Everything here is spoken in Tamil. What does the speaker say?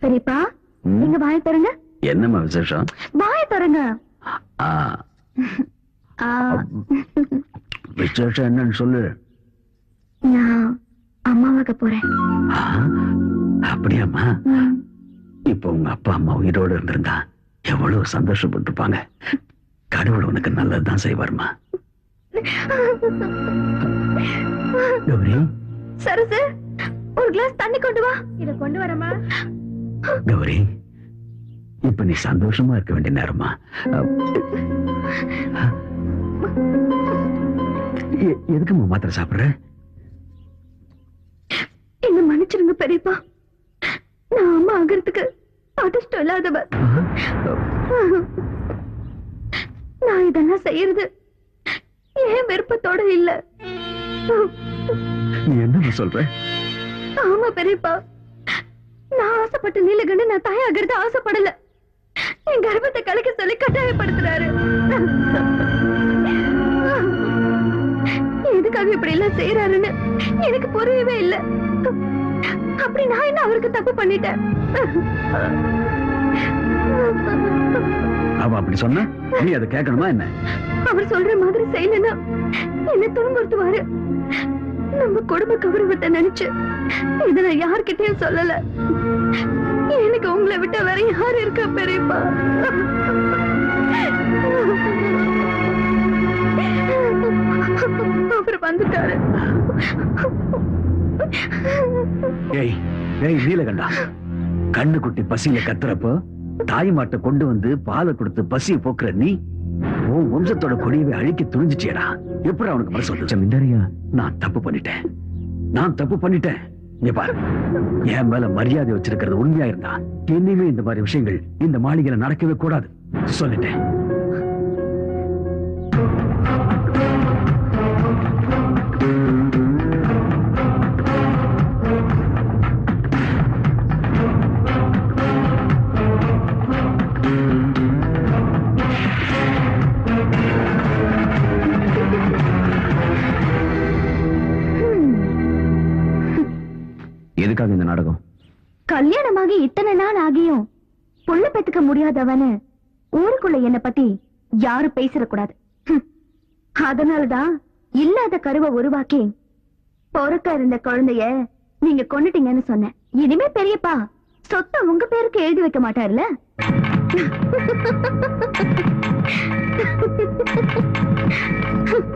பெரியப்பா நீங்க வாயை தருங்க. என்னம்மா விசேஷம்? வாயை தருங்க. விசேஷம் என்னன்னு சொல்லு. நான் அம்மாவாக போறேன். அப்படியாம்மா? இப்ப உங்க அப்பா அம்மா உயிரோடு இருந்திருந்தா எவ்வளவு சந்தோஷப்பட்டிருப்பாங்க. கடவுள் உனக்கு நல்லதுதான் செய்வார்மா. கௌரி, சரசு ஒரு கிளாஸ் தண்ணி கொண்டு வா. இத கொண்டு வரமா? கௌரி, இப்ப நீ சந்தோஷமா இருக்க வேண்டிய நேரமா. எதுக்கு மாத்திரை சாப்பிடுற? என்ன மன்னிச்சிருங்க பெரியப்பா, நான் அம்மா ஆகிறதுக்கு அதிர்ஷ்டம் இல்லாதவ. நான் இதெல்லாம் செய்யறது ஏன் விருப்பத்தோட இல்ல. நீ என்ன சொல்ற? ஆமா பெரியப்பா, நான் ஆசைப்பட்ட நீலகண்ட நான் தாயாகிறது ஆசைப்படல. என் கர்ப்பத்தை கலைக்க சொல்லி கட்டாயப்படுத்துறாரு. எதுக்காக இப்படி எல்லாம் செய்யறாருன்னு எனக்கு புரியவே இல்லை. அப்படி நான் என்ன அவருக்கு தப்பு பண்ணிட்டேன்? அவ அப்படி சொன்ன நீ அதை கேட்கணுமா என்ன? அவர் சொல்ற மாதிரி செய்யலன்னா என்ன துன்புறுத்துவாரு. நம்ம குடும்ப கௌரவத்தை நினைச்சு இத நான் யார்கிட்டயும் சொல்லல. எனக்கு உங்களை விட்ட வேற யாரு இருக்கா பெரியப்பா? அவர் வந்துட்டாரு. ஏய் ஏய் நீலகண்டா, கண்ணு குட்டி பசியில கத்துறப்போ தாய் மாட்டை கொண்டு வந்து பாலை கொடுத்து பசியை போக்குற நீ உன் வம்சத்தோட கொடியவை அழிக்க துணிஞ்சிச்சேடா. எப்படி அவனுக்கு மனசு வந்துச்சு? மிண்டரியா, நான் தப்பு பண்ணிட்டேன். நீ பாரு, என் மேல மரியாதை வச்சிருக்கிறது உண்மையா இருந்தா இனிமே இந்த மாதிரி விஷயங்கள் இந்த மாளிகையில நடக்கவே கூடாது சொல்லிட்டேன். எதுக்காக இந்த நாடகம்? கல்யாணமாகி இத்தனை நாள் ஆகியும் புள்ள பெத்துக்க முடியாதவனு ஊருக்குள்ள என்ன பத்தி யாரும் பேசிடக்கூடாது. அதனாலதான் இல்லாத கருவை உருவாக்கி பொறுக்க இருந்த குழந்தைய நீங்க கொன்னுட்டீங்கன்னு சொன்னேன். இனிமே பெரியப்பா சொத்தை உங்க பேருக்கு எழுதி வைக்க மாட்டாருல்ல.